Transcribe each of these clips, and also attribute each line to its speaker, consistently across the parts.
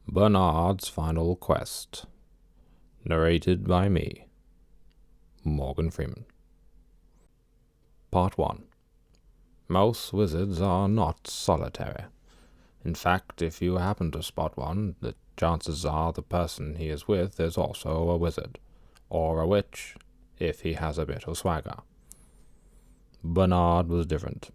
Speaker 1: Bernard's Final Quest. Narrated by me, Morgan Freeman. Part 1. Most wizards are not solitary. In fact, if you happen to spot one, the chances are the person he is with is also a wizard, or a witch, if he has a bit of swagger. Bernard was different.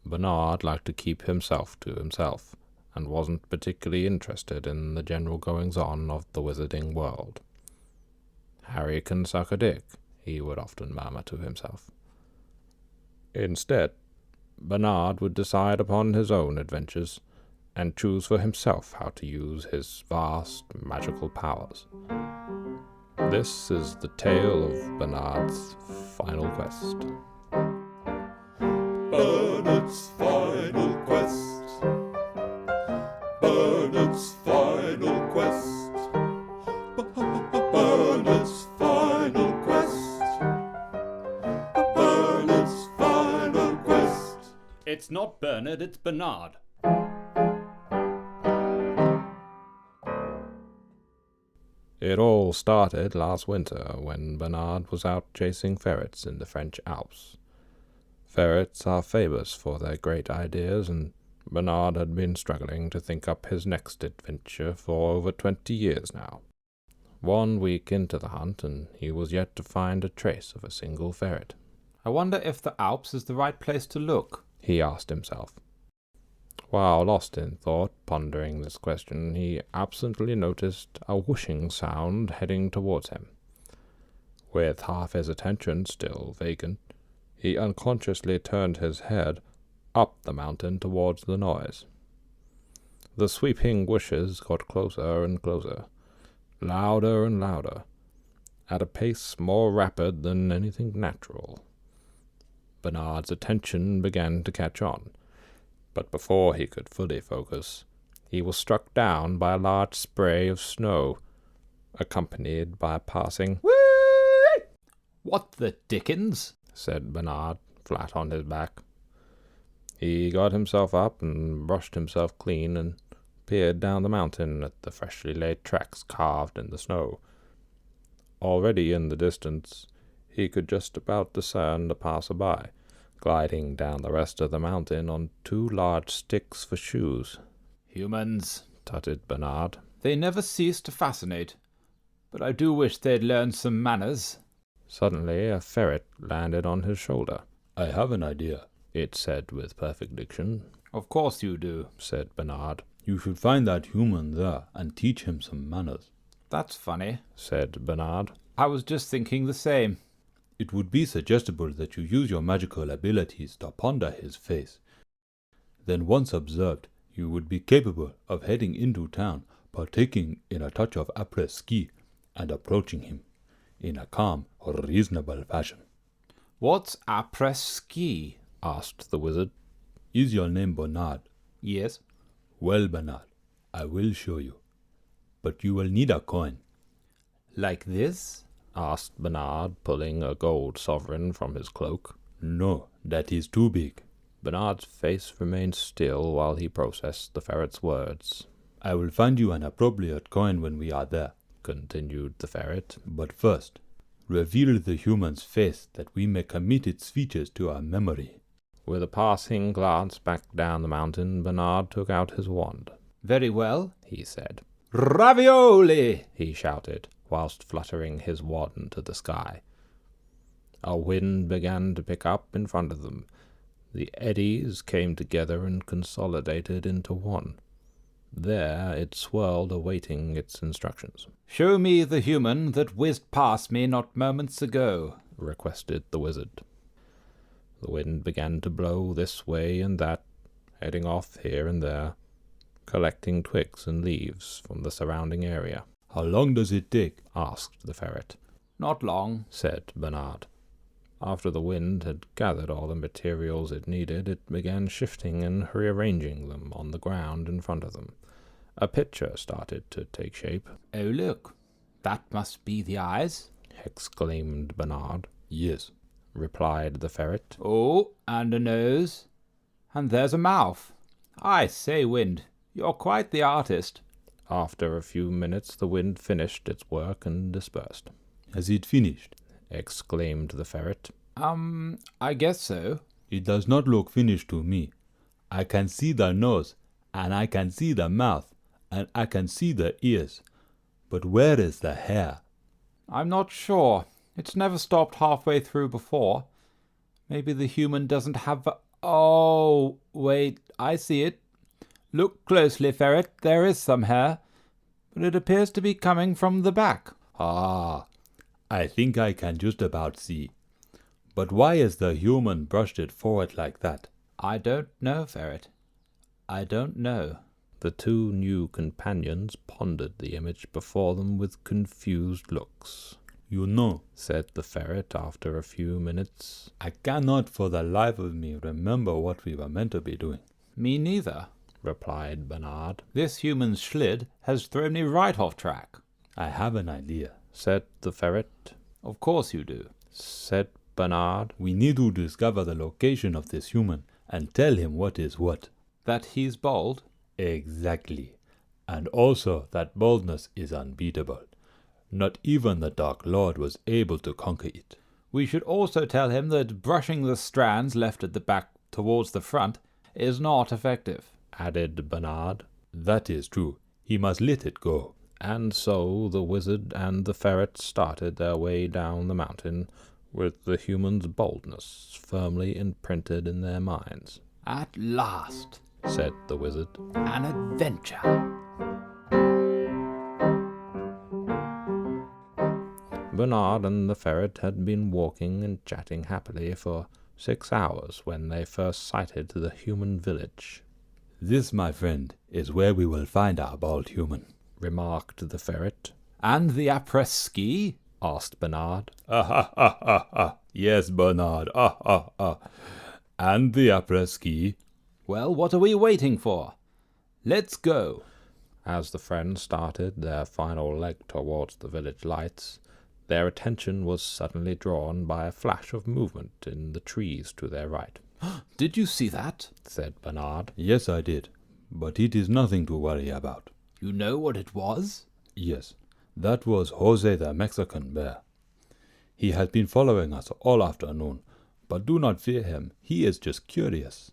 Speaker 1: Bernard liked to keep himself to himself, and wasn't particularly interested in the general goings-on of the wizarding world. "Harry can suck a dick," he would often murmur to himself. Instead, Bernard would decide upon his own adventures, and choose for himself how to use his vast magical powers. This is the tale of Bernard's Final Quest.
Speaker 2: Bernard's Final Quest. Bernard's Final Quest. Bernard's Final Quest. Bernard's Final Quest.
Speaker 3: It's not Bernard, it's Bernard.
Speaker 1: It all started last winter when Bernard was out chasing ferrets in the French Alps. Ferrets are famous for their great ideas, and Bernard had been struggling to think up his next adventure for over 20 years now. 1 week into the hunt, and he was yet to find a trace of a single ferret.
Speaker 3: I wonder if the Alps is the right place to look,
Speaker 1: he asked himself. While lost in thought, pondering this question, he absently noticed a whooshing sound heading towards him. With half his attention still vacant, he unconsciously turned his head up the mountain towards the noise. The sweeping whooshes got closer and closer, louder and louder, at a pace more rapid than anything natural. Bernard's attention began to catch on, but before he could fully focus, he was struck down by a large spray of snow, accompanied by a passing "Whee!"
Speaker 3: What the dickens?
Speaker 1: said Bernard, flat on his back. He got himself up and brushed himself clean and peered down the mountain at the freshly laid tracks carved in the snow. Already in the distance, he could just about discern the passer-by, gliding down the rest of the mountain on 2 large sticks for shoes.
Speaker 3: Humans,
Speaker 1: Tutted Bernard.
Speaker 3: they never cease to fascinate, but I do wish they'd learn some manners.
Speaker 1: Suddenly a ferret landed on his shoulder.
Speaker 4: "I have an idea,"
Speaker 1: It said with perfect diction.
Speaker 3: Of course you do.
Speaker 1: Said Bernard.
Speaker 4: "You should find that human there and teach him some manners."
Speaker 3: That's funny.
Speaker 1: Said Bernard.
Speaker 3: I was just thinking the same.
Speaker 4: It would be suggestible that you use your magical abilities to ponder his face. Then once observed, you would be capable of heading into town, partaking in a touch of après-ski, and approaching him in a calm, reasonable fashion.
Speaker 3: What's après-ski?
Speaker 1: Asked the wizard.
Speaker 4: "Is your name Bernard?"
Speaker 3: Yes.
Speaker 4: "Well, Bernard, I will show you. But you will need a coin."
Speaker 3: Like this?
Speaker 1: Asked Bernard, pulling a gold sovereign from his cloak.
Speaker 4: "No, that is too big."
Speaker 1: Bernard's face remained still while he processed the ferret's words.
Speaker 4: "I will find you an appropriate coin when we are there.
Speaker 1: Continued the ferret.
Speaker 4: But first, reveal the human's face that we may commit its features to our memory."
Speaker 1: With a passing glance back down the mountain, Bernard took out his wand.
Speaker 3: Very well,
Speaker 1: He said.
Speaker 3: Ravioli!
Speaker 1: He shouted, whilst fluttering his wand to the sky. A wind began to pick up in front of them. The eddies came together and consolidated into one. There it swirled, awaiting its instructions.
Speaker 3: Show me the human that whizzed past me not moments ago,
Speaker 1: Requested the wizard. The wind began to blow this way and that, heading off here and there, collecting twigs and leaves from the surrounding area.
Speaker 4: "How long does it take?"
Speaker 1: Asked the ferret.
Speaker 3: Not long.
Speaker 1: Said Bernard. After the wind had gathered all the materials it needed, it began shifting and rearranging them on the ground in front of them. A picture started to take shape.
Speaker 3: Oh, look. That must be the eyes.
Speaker 1: Exclaimed Bernard.
Speaker 4: "Yes."
Speaker 1: Replied the ferret.
Speaker 3: Oh, and a nose. And there's a mouth. I say, Wind, you're quite the artist.
Speaker 1: After a few minutes the wind finished its work and dispersed.
Speaker 4: Has it finished?
Speaker 1: Exclaimed the ferret.
Speaker 3: I guess so.
Speaker 4: It does not look finished to me. I can see the nose, and I can see the mouth, and I can see the ears. But where is the hair?
Speaker 3: I'm not sure. It's never stopped halfway through before. Maybe the human doesn't have Oh, wait, I see it. Look closely, ferret. There is some hair, but it appears to be coming from the back.
Speaker 4: Ah, I think I can just about see. But why is the human brushed it forward like that?
Speaker 3: I don't know, ferret. I don't know.
Speaker 1: The two new companions pondered the image before them with confused looks.
Speaker 4: You know,
Speaker 1: said the ferret after a few minutes,
Speaker 4: I cannot for the life of me remember what we were meant to be doing.
Speaker 3: Me neither,
Speaker 1: replied Bernard.
Speaker 3: This human schlid has thrown me right off track.
Speaker 4: I have an idea,
Speaker 1: said the ferret.
Speaker 3: Of course you do,
Speaker 1: said Bernard.
Speaker 4: We need to discover the location of this human and tell him what is what.
Speaker 3: That he's bold?
Speaker 4: Exactly. And also that boldness is unbeatable. Not even the Dark Lord was able to conquer it.
Speaker 3: We should also tell him that brushing the strands left at the back towards the front is not effective,
Speaker 1: added Bernard.
Speaker 4: That is true. He must let it go.
Speaker 1: And so the wizard and the ferret started their way down the mountain, with the human's boldness firmly imprinted in their minds.
Speaker 3: At last,
Speaker 1: said the wizard,
Speaker 3: an adventure.
Speaker 1: Bernard and the ferret had been walking and chatting happily for 6 hours when they first sighted the human village.
Speaker 4: This, my friend, is where we will find our bald human,
Speaker 1: remarked the ferret.
Speaker 3: And the après-ski?
Speaker 1: asked Bernard.
Speaker 4: Yes, Bernard. And the après-ski?
Speaker 3: Well, what are we waiting for? Let's go.
Speaker 1: As the friends started their final leg towards the village lights, their attention was suddenly drawn by a flash of movement in the trees to their right.
Speaker 3: Did you see that?
Speaker 1: said Bernard.
Speaker 4: Yes, I did. But it is nothing to worry about.
Speaker 3: You know what it was?
Speaker 4: Yes, that was Jose the Mexican bear. He has been following us all afternoon, but do not fear him. He is just curious.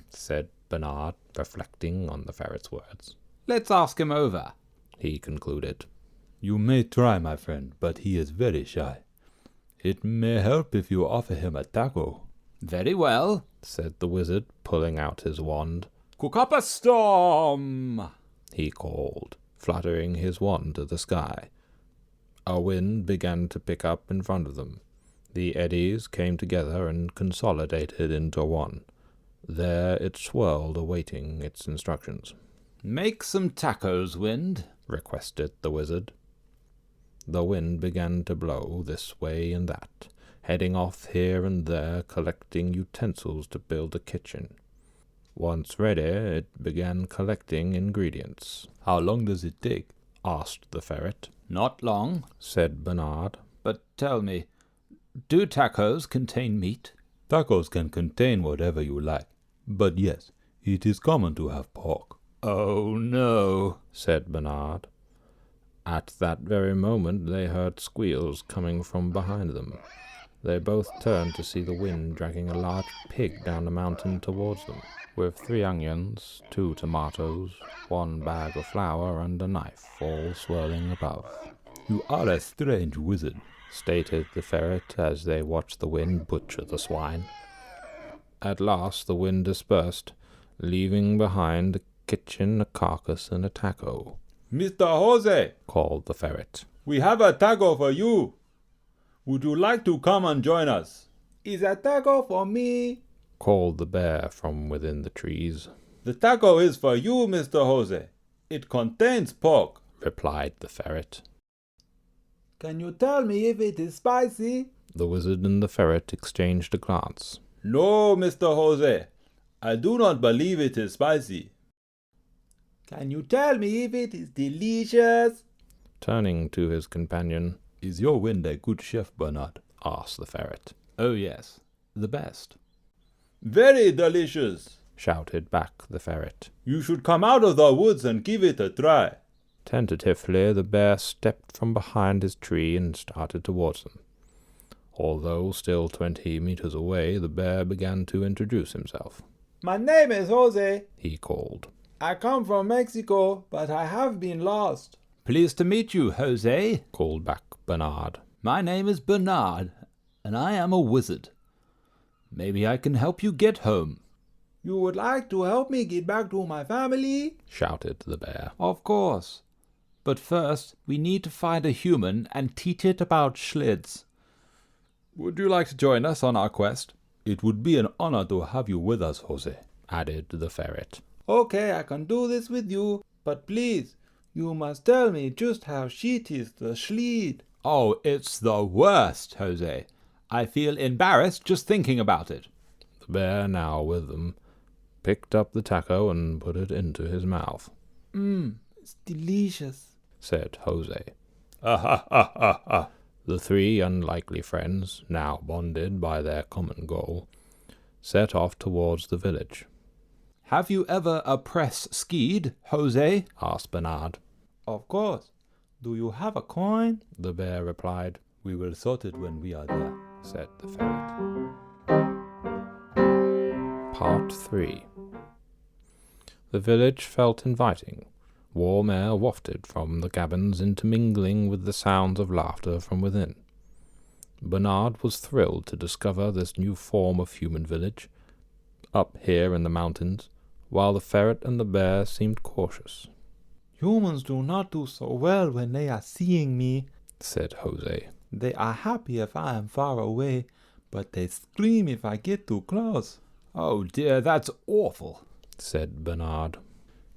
Speaker 1: Said Bernard, reflecting on the ferret's words.
Speaker 3: Let's ask him over,
Speaker 1: he concluded.
Speaker 4: You may try, my friend, but he is very shy. It may help if you offer him a taco.
Speaker 3: Very well,
Speaker 1: said the wizard, pulling out his wand.
Speaker 3: Cook up a storm,
Speaker 1: he called, fluttering his wand to the sky. A wind began to pick up in front of them. The eddies came together and consolidated into one. There it swirled, awaiting its instructions.
Speaker 3: Make some tacos, wind,
Speaker 1: requested the wizard. The wind began to blow this way and that, heading off here and there, collecting utensils to build a kitchen. Once ready, it began collecting ingredients.
Speaker 4: How long does it take?
Speaker 1: asked the ferret.
Speaker 3: Not long,
Speaker 1: said Bernard.
Speaker 3: But tell me, do tacos contain meat?
Speaker 4: Tacos can contain whatever you like. But yes, it is common to have pork.
Speaker 3: Oh, no,
Speaker 1: said Bernard. At that very moment they heard squeals coming from behind them. They both turned to see the wind dragging a large pig down the mountain towards them, with 3 onions, 2 tomatoes, 1 bag of flour, and a knife, all swirling above.
Speaker 4: You are a strange wizard,
Speaker 1: stated the ferret as they watched the wind butcher the swine. At last the wind dispersed, leaving behind the kitchen, a carcass, and a taco.
Speaker 4: Mr. Jose,
Speaker 1: called the ferret.
Speaker 4: We have a taco for you. Would you like to come and join us?
Speaker 3: Is a taco for me?
Speaker 1: called the bear from within the trees.
Speaker 4: The taco is for you, Mr. Jose. It contains pork,
Speaker 1: replied the ferret.
Speaker 3: Can you tell me if it is spicy?
Speaker 1: The wizard and the ferret exchanged a glance.
Speaker 4: No, Mr. Jose. I do not believe it is spicy.
Speaker 3: Can you tell me if it is delicious?
Speaker 1: Turning to his companion,
Speaker 4: Is your wind a good chef, Bernard?
Speaker 1: asked the ferret.
Speaker 3: Oh, yes, the best.
Speaker 4: Very delicious,
Speaker 1: shouted back the ferret.
Speaker 4: You should come out of the woods and give it a try.
Speaker 1: Tentatively, the bear stepped from behind his tree and started towards them. Although still 20 meters away, the bear began to introduce himself.
Speaker 5: My name is Jose.
Speaker 1: He called.
Speaker 5: I come from Mexico, but I have been lost.
Speaker 3: Pleased to meet you, Jose.
Speaker 1: Called back Bernard.
Speaker 3: My name is Bernard, and I am a wizard. Maybe I can help you get home.
Speaker 5: You would like to help me get back to my family?
Speaker 1: Shouted the bear.
Speaker 3: Of course. But first, we need to find a human and teach it about Schlids. Would you like to join us on our quest?
Speaker 4: It would be an honor to have you with us, Jose.
Speaker 1: Added the ferret.
Speaker 5: Okay, I can do this with you, but please, you must tell me just how shit is the Schlid.
Speaker 3: Oh, it's the worst, Jose. I feel embarrassed just thinking about it.
Speaker 1: The bear, now with them, picked up the taco and put it into his mouth.
Speaker 5: It's delicious.
Speaker 1: Said Jose.
Speaker 4: Ah.
Speaker 1: The three unlikely friends, now bonded by their common goal, set off towards the village.
Speaker 3: Have you ever skied, Jose?
Speaker 1: Asked Bernard.
Speaker 5: Of course. Do you have a coin?
Speaker 1: The bear replied.
Speaker 4: We will sort it when we are there.
Speaker 1: Said the ferret. Part 3. The village felt inviting. Warm air wafted from the cabins, intermingling with the sounds of laughter from within. Bernard was thrilled to discover this new form of human village, up here in the mountains, while the ferret and the bear seemed cautious.
Speaker 5: Humans do not do so well when they are seeing me,
Speaker 1: said Jose.
Speaker 5: They are happy if I am far away, but they scream if I get too close.
Speaker 3: Oh dear, that's awful,
Speaker 1: said Bernard.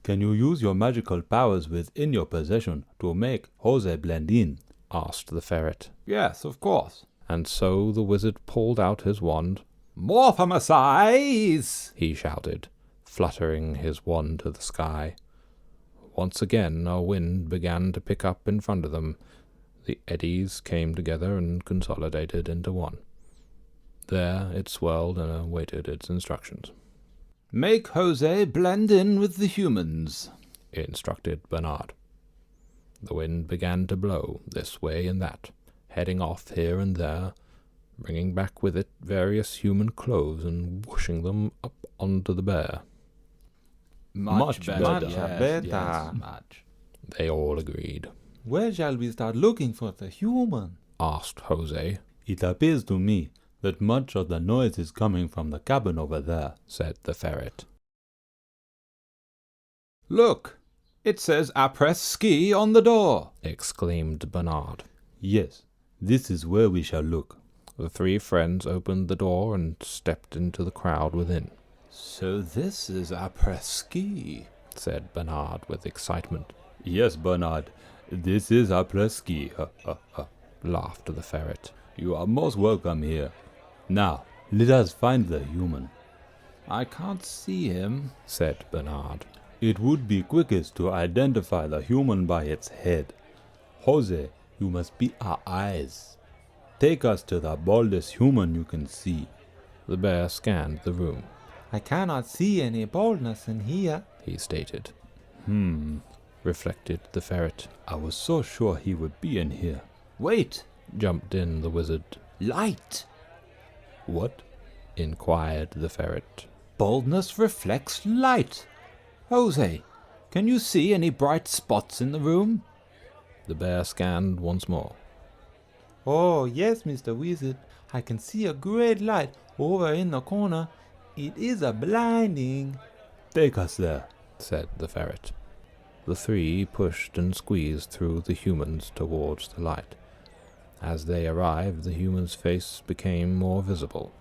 Speaker 4: Can you use your magical powers within your possession to make Jose blend in?
Speaker 1: Asked the ferret.
Speaker 3: Yes, of course.
Speaker 1: And so the wizard pulled out his wand.
Speaker 3: Morphomacize!
Speaker 1: He shouted, fluttering his wand to the sky. Once again a wind began to pick up in front of them. The eddies came together and consolidated into one. There it swirled and awaited its instructions.
Speaker 3: Make Jose blend in with the humans,
Speaker 1: instructed Bernard. The wind began to blow this way and that, heading off here and there, bringing back with it various human clothes and whooshing them up onto the bear.
Speaker 3: Much better.
Speaker 5: Yes,
Speaker 3: much.
Speaker 1: They all agreed.
Speaker 5: Where shall we start looking for the human?
Speaker 1: Asked Jose.
Speaker 4: It appears to me that much of the noise is coming from the cabin over there,
Speaker 1: said the ferret.
Speaker 3: Look, it says après-ski on the door,
Speaker 1: exclaimed Bernard.
Speaker 4: Yes, this is where we shall look.
Speaker 1: The three friends opened the door and stepped into the crowd within.
Speaker 3: So this is après-ski,
Speaker 1: said Bernard with excitement.
Speaker 4: Yes, Bernard, this is après-ski,
Speaker 1: laughed the ferret.
Speaker 4: You are most welcome here. Now, let us find the human.
Speaker 3: I can't see him,
Speaker 1: said Bernard.
Speaker 4: It would be quickest to identify the human by its head. Jose, you must be our eyes. Take us to the baldest human you can see.
Speaker 1: The bear scanned the room.
Speaker 5: I cannot see any baldness in here,
Speaker 1: he stated.
Speaker 4: Reflected the ferret. I was so sure he would be in here.
Speaker 3: Wait,
Speaker 1: jumped in the wizard.
Speaker 3: Light.
Speaker 4: What?
Speaker 1: Inquired the ferret.
Speaker 3: Baldness reflects light. Jose, can you see any bright spots in the room?
Speaker 1: The bear scanned once more.
Speaker 5: Oh, yes, Mr. Wizard. I can see a great light over in the corner. It is a blinding.
Speaker 4: Take us there,
Speaker 1: said the ferret. The three pushed and squeezed through the humans towards the light. As they arrived, the human's face became more visible.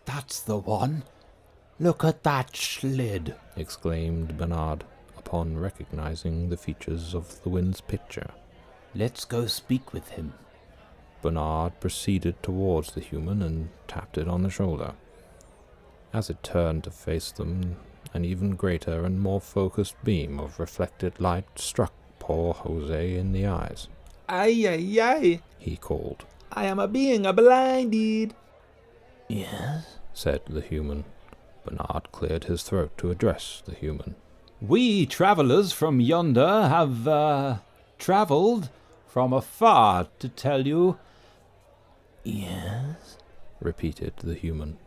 Speaker 3: That's the one. Look at that Schlid,
Speaker 1: exclaimed Bernard, upon recognizing the features of the wind's picture.
Speaker 3: Let's go speak with him.
Speaker 1: Bernard proceeded towards the human and tapped it on the shoulder. As it turned to face them, an even greater and more focused beam of reflected light struck poor Jose in the eyes.
Speaker 5: Ay, ay, ay,
Speaker 1: he called.
Speaker 5: I am being blinded.
Speaker 3: Yes,
Speaker 1: said the human. Bernard cleared his throat to address the human.
Speaker 3: We travellers from yonder have travelled from afar to tell you.
Speaker 1: Yes, repeated the human.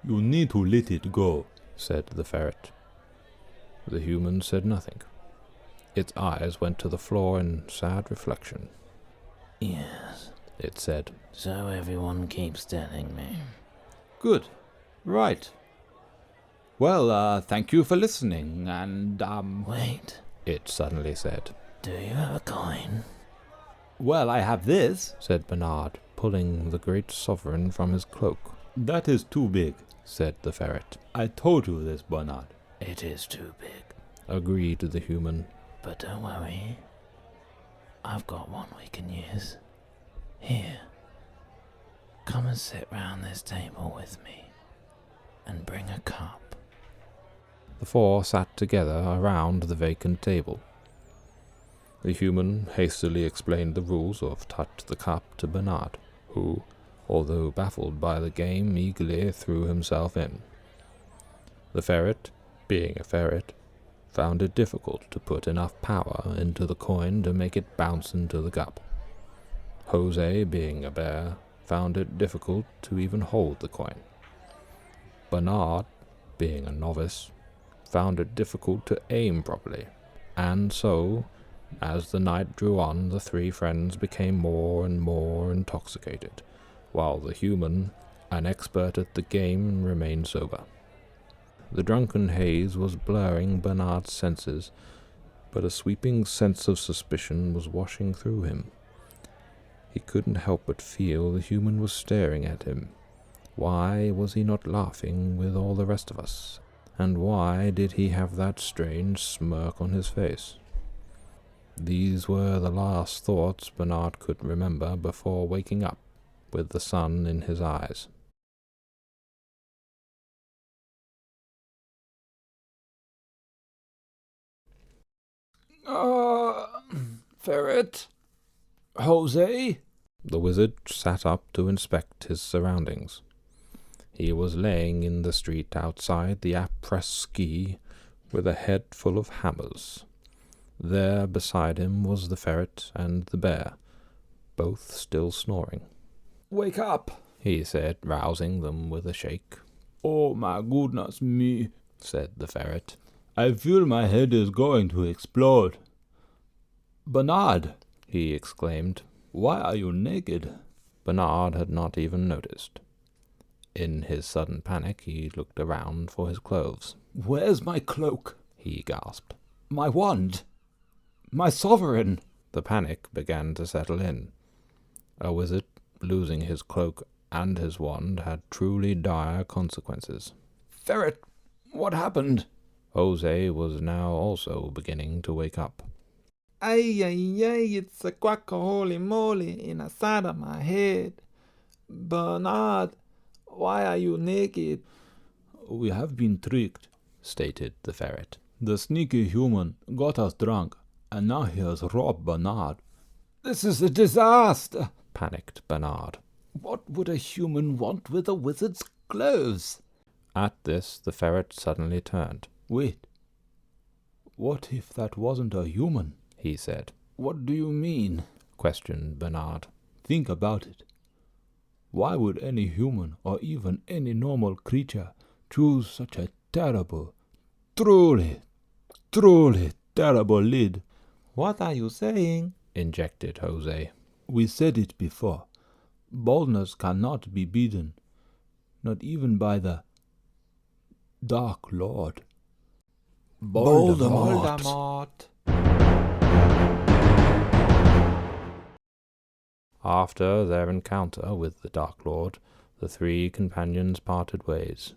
Speaker 4: You need to let it go,
Speaker 1: said the ferret. The human said nothing. Its eyes went to the floor in sad reflection. Yes, it said. So everyone keeps telling me.
Speaker 3: Good. Right. Well, thank you for listening, and,
Speaker 1: Wait, it suddenly said. Do you have a coin?
Speaker 3: Well, I have this,
Speaker 1: said Bernard, pulling the great sovereign from his cloak.
Speaker 4: That is too big,
Speaker 1: said the ferret.
Speaker 4: I told you this, Bernard.
Speaker 1: It is too big, agreed the human. But don't worry. I've got one we can use. Here. Come and sit round this table with me, and bring a cup. The four sat together around the vacant table. The human hastily explained the rules of Touch the Cup to Bernard, who, although baffled by the game, eagerly threw himself in. The ferret, being a ferret, found it difficult to put enough power into the coin to make it bounce into the cup. Jose, being a bear, found it difficult to even hold the coin. Bernard, being a novice, found it difficult to aim properly, and so, as the night drew on, the three friends became more and more intoxicated, while the human, an expert at the game, remained sober. The drunken haze was blurring Bernard's senses, but a sweeping sense of suspicion was washing through him. He couldn't help but feel the human was staring at him. Why was he not laughing with all the rest of us? And why did he have that strange smirk on his face? These were the last thoughts Bernard could remember before waking up, with the sun in his eyes.
Speaker 3: Ferret? Jose?
Speaker 1: The wizard sat up to inspect his surroundings. He was laying in the street outside the après-ski with a head full of hammers. There beside him was the ferret and the bear, both still snoring.
Speaker 3: Wake up,
Speaker 1: he said, rousing them with a shake.
Speaker 4: Oh my goodness me,
Speaker 1: said the ferret.
Speaker 4: I feel my head is going to explode.
Speaker 3: Bernard,
Speaker 1: he exclaimed.
Speaker 4: Why are you naked?
Speaker 1: Bernard had not even noticed. In his sudden panic, he looked around for his clothes.
Speaker 3: Where's my cloak?
Speaker 1: He gasped.
Speaker 3: My wand? My sovereign?
Speaker 1: The panic began to settle in. A wizard, losing his cloak and his wand, had truly dire consequences.
Speaker 3: Ferret, what happened?
Speaker 1: Jose was now also beginning to wake up.
Speaker 5: Ay, ay, ay, it's a guacamole moly inside of my head. Bernard, why are you naked?
Speaker 4: We have been tricked,
Speaker 1: stated the ferret.
Speaker 4: The sneaky human got us drunk, and now he has robbed Bernard.
Speaker 3: This is a disaster,
Speaker 1: panicked Bernard.
Speaker 3: What would a human want with a wizard's clothes?
Speaker 1: At this, the ferret suddenly turned.
Speaker 4: Wait. What if that wasn't a human?
Speaker 1: He said.
Speaker 3: What do you mean?
Speaker 1: Questioned Bernard.
Speaker 4: Think about it. Why would any human or even any normal creature choose such a terrible, truly terrible lid?
Speaker 5: What are you saying?
Speaker 1: Injected Jose.
Speaker 4: We said it before. Boldness cannot be beaten, not even by the Dark Lord.
Speaker 5: Voldemort.
Speaker 1: After their encounter with the Dark Lord, the three companions parted ways.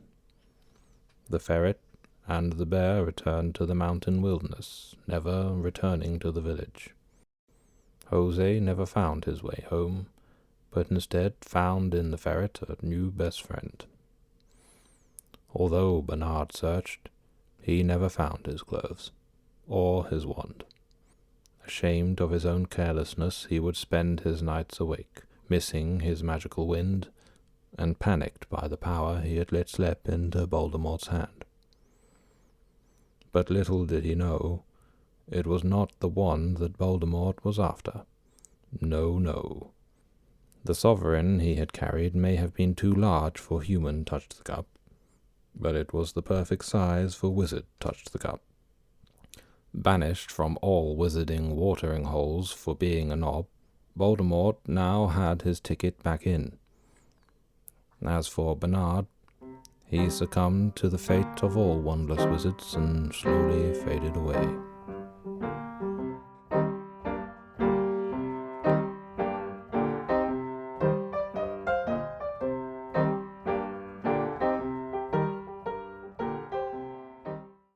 Speaker 1: The ferret and the bear returned to the mountain wilderness, never returning to the village. Jose never found his way home, but instead found in the ferret a new best friend. Although Bernard searched, he never found his clothes, or his wand. Ashamed of his own carelessness, he would spend his nights awake, missing his magical wind, and panicked by the power he had let slip into Voldemort's hand. But little did he know, it was not the one that Voldemort was after. No, no. The sovereign he had carried may have been too large for human Touch-the-Cup, but it was the perfect size for wizard Touch-the-Cup. Banished from all wizarding watering holes for being a knob, Voldemort now had his ticket back in. As for Bernard, he succumbed to the fate of all wandless wizards and slowly faded away.